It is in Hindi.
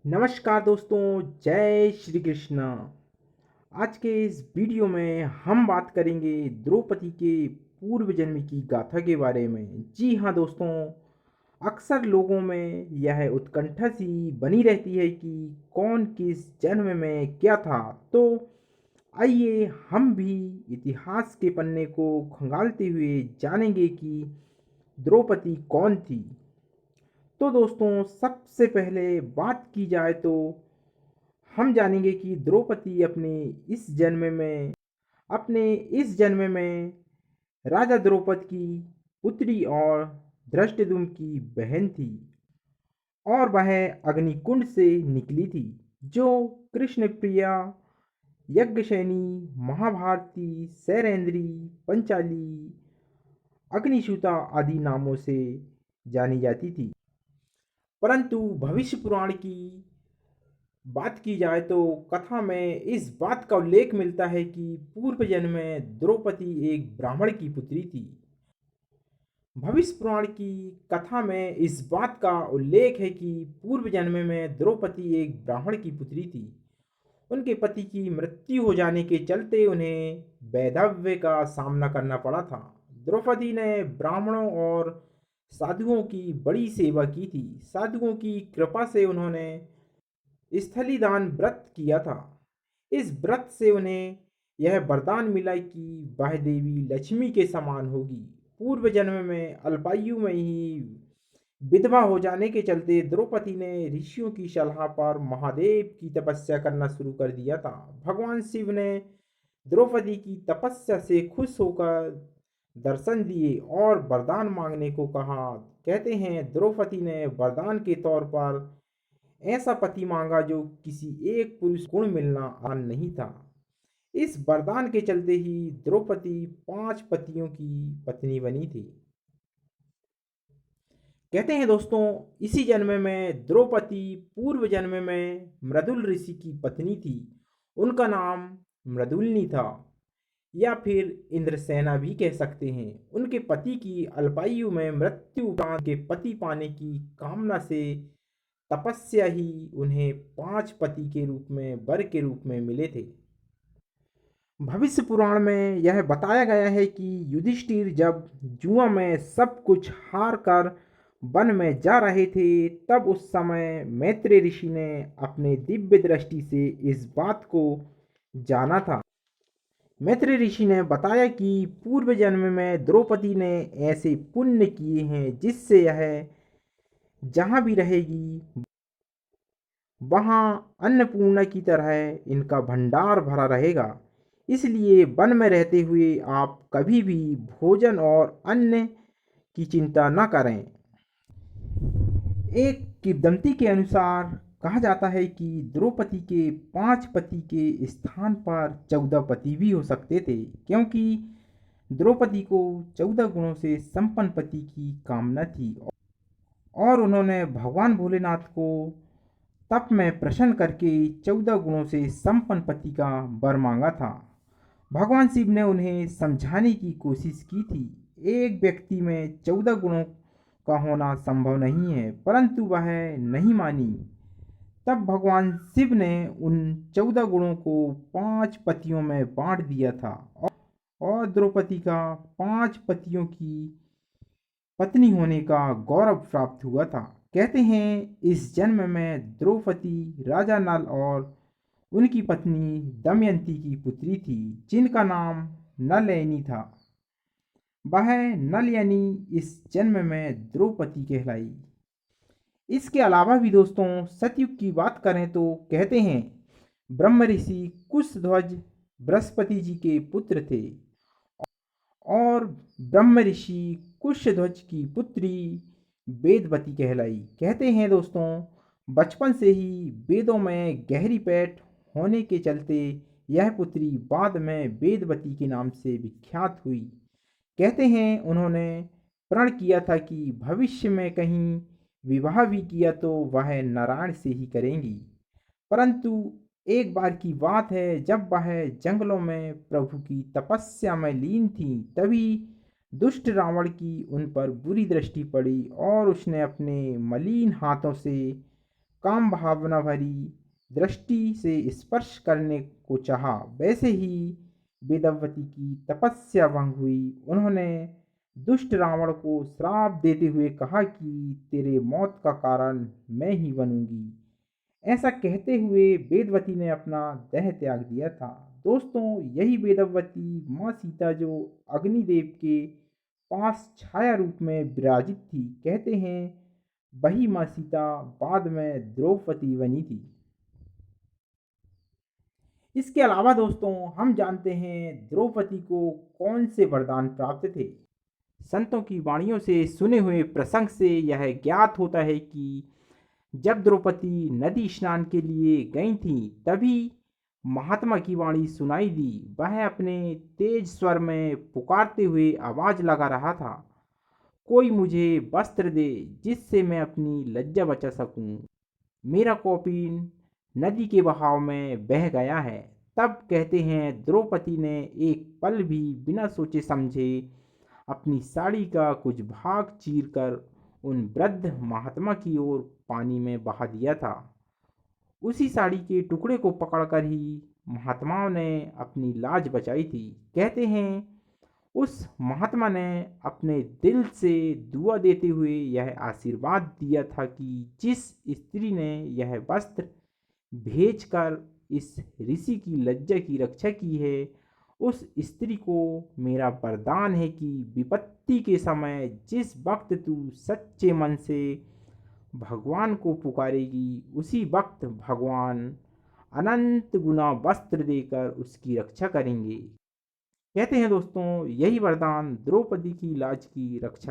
नमस्कार दोस्तों, जय श्री कृष्णा। आज के इस वीडियो में हम बात करेंगे द्रौपदी के पूर्व जन्म की गाथा के बारे में। जी हाँ दोस्तों, अक्सर लोगों में यह उत्कंठा सी बनी रहती है कि कौन किस जन्म में क्या था। तो आइए हम भी इतिहास के पन्ने को खंगालते हुए जानेंगे कि द्रौपदी कौन थी। तो दोस्तों, सबसे पहले बात की जाए तो हम जानेंगे कि द्रौपदी अपने इस जन्म में राजा द्रौपद की पुत्री और धृष्टद्युम्न की बहन थी और वह अग्निकुंड से निकली थी, जो कृष्ण प्रिया, यज्ञसेनी, महाभारती, शैलेंद्री, पंचाली, अग्निसूता आदि नामों से जानी जाती थी। परंतु भविष्य पुराण की बात की जाए तो कथा में इस बात का उल्लेख मिलता है कि पूर्व जन्म में द्रौपदी एक ब्राह्मण की पुत्री थी। भविष्य पुराण की कथा में इस बात का उल्लेख है कि पूर्व जन्म में द्रौपदी एक ब्राह्मण की पुत्री थी। उनके पति की मृत्यु हो जाने के चलते उन्हें वैधव्य का सामना करना पड़ा था। द्रौपदी ने ब्राह्मणों और साधुओं की बड़ी सेवा की थी। साधुओं की कृपा से उन्होंने स्थलीदान व्रत किया था। इस व्रत से उन्हें यह वरदान मिला कि वह देवी लक्ष्मी के समान होगी। पूर्व जन्म में अल्पायु में ही विधवा हो जाने के चलते द्रौपदी ने ऋषियों की सलाह पर महादेव की तपस्या करना शुरू कर दिया था। भगवान शिव ने द्रौपदी की तपस्या से खुश होकर दर्शन दिए और वरदान मांगने को कहा। कहते हैं द्रौपदी ने वरदान के तौर पर ऐसा पति मांगा जो किसी एक पुरुष गुण मिलना आसान नहीं था। इस वरदान के चलते ही द्रौपदी 5 पतियों की पत्नी बनी थी। कहते हैं दोस्तों, इसी जन्म में द्रौपदी पूर्व जन्म में मृदुल ऋषि की पत्नी थी। उनका नाम मृदुल्नी था या फिर इंद्रसेना भी कह सकते हैं। उनके पति की अल्पायु में मृत्यु उपरांत के पति पाने की कामना से तपस्या ही उन्हें 5 पति के रूप में वर के रूप में मिले थे। भविष्य पुराण में यह बताया गया है कि युधिष्ठिर जब जुआ में सब कुछ हार कर वन में जा रहे थे, तब उस समय मैत्रेय ऋषि ने अपने दिव्य दृष्टि से इस बात को जाना था। मैत्रेय ऋषि ने बताया कि पूर्व जन्म में द्रौपदी ने ऐसे पुण्य किए हैं जिससे यह जहाँ भी रहेगी वहाँ अन्नपूर्णा की तरह इनका भंडार भरा रहेगा। इसलिए वन में रहते हुए आप कभी भी भोजन और अन्न की चिंता न करें। एक किंवदंती के अनुसार कहा जाता है कि द्रौपदी के 5 पति के स्थान पर 14 पति भी हो सकते थे, क्योंकि द्रौपदी को 14 गुणों से संपन्न पति की कामना थी और उन्होंने भगवान भोलेनाथ को तप में प्रसन्न करके 14 गुणों से संपन्न पति का वर मांगा था। भगवान शिव ने उन्हें समझाने की कोशिश की थी। एक व्यक्ति में 14 गुणों का होना संभव नहीं है, परंतु वह नहीं मानी। तब भगवान शिव ने उन 14 गुणों को 5 पतियों में बांट दिया था और द्रौपदी का 5 पतियों की पत्नी होने का गौरव प्राप्त हुआ था। कहते हैं इस जन्म में द्रौपदी राजा नल और उनकी पत्नी दमयंती की पुत्री थी, जिनका नाम नलयनी था। वह नलयनी इस जन्म में द्रौपदी कहलाई। इसके अलावा भी दोस्तों, सतयुग की बात करें तो कहते हैं ब्रह्म ऋषि कुशध्वज बृहस्पति जी के पुत्र थे और ब्रह्म ऋषि कुशध्वज की पुत्री वेदवती कहलाई। कहते हैं दोस्तों, बचपन से ही वेदों में गहरी पैठ होने के चलते यह पुत्री बाद में वेदवती के नाम से विख्यात हुई। कहते हैं उन्होंने प्रण किया था कि भविष्य में कहीं विवाह भी किया तो वह नारायण से ही करेंगी। परंतु एक बार की बात है, जब वह जंगलों में प्रभु की तपस्या में लीन थी, तभी दुष्ट रावण की उन पर बुरी दृष्टि पड़ी और उसने अपने मलिन हाथों से काम भावना भरी दृष्टि से स्पर्श करने को चाहा। वैसे ही वेदवती की तपस्या भंग हुई। उन्होंने दुष्ट रावण को श्राप देते हुए कहा कि तेरे मौत का कारण मैं ही बनूंगी। ऐसा कहते हुए वेदवती ने अपना देह त्याग दिया था। दोस्तों, यही वेदवती माँ सीता जो अग्निदेव के पास छाया रूप में विराजित थी, कहते हैं वही माँ सीता बाद में द्रौपदी बनी थी। इसके अलावा दोस्तों, हम जानते हैं द्रौपदी को कौन से वरदान प्राप्त थे। संतों की वाणियों से सुने हुए प्रसंग से यह ज्ञात होता है कि जब द्रौपदी नदी स्नान के लिए गई थी, तभी महात्मा की वाणी सुनाई दी। वह अपने तेज स्वर में पुकारते हुए आवाज लगा रहा था, कोई मुझे वस्त्र दे जिससे मैं अपनी लज्जा बचा सकूं। मेरा कौपीन नदी के बहाव में बह गया है। तब कहते हैं द्रौपदी ने एक पल भी बिना सोचे समझे अपनी साड़ी का कुछ भाग चीरकर उन वृद्ध महात्मा की ओर पानी में बहा दिया था। उसी साड़ी के टुकड़े को पकड़कर ही महात्माओं ने अपनी लाज बचाई थी। कहते हैं उस महात्मा ने अपने दिल से दुआ देते हुए यह आशीर्वाद दिया था कि जिस स्त्री ने यह वस्त्र भेजकर इस ऋषि की लज्जा की रक्षा की है, उस स्त्री को मेरा वरदान है कि विपत्ति के समय जिस वक्त तू सच्चे मन से भगवान को पुकारेगी, उसी वक्त भगवान अनंत गुना वस्त्र देकर उसकी रक्षा करेंगे। कहते हैं दोस्तों, यही वरदान द्रौपदी की लाज की रक्षा